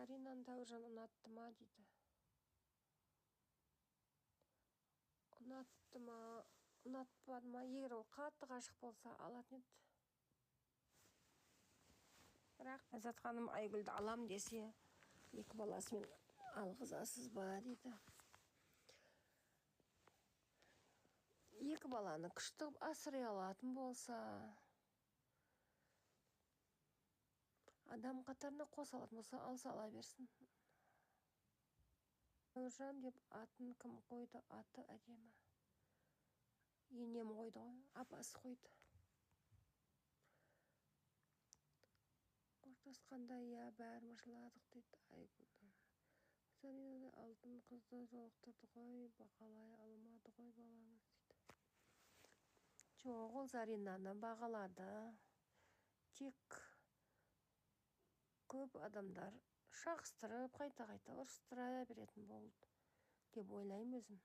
Заринаны Дәуіржан ұнатты ма дейді. Ұнатты ма, ұнатпады ма? Егер ол қатты ғашық болса, алатын еді. Бірақ Ләззат ханым Айгүлді алам десе, 2 баласымен алғызасыз ба дейді. 2 баланы күшті асырай алатын болса, адам қатарына қоса алатын болса, алса ала берсін. Дәуіржан деп атын кім қойды? Аты әдемі. Енем қойды ғой, апасы қойды. Қоштасқанда иә бәріміз жыладық дейді Айгүл. Заринада алтын қызды жолықтырды ғой, бағалай алмады ғой балаңыз дейді. Жоқ, ол Заринаны бағалады. Тек көп адамдар шағыстырып, қайта ұрыстыра беретін болды деп ойлаймын өзім.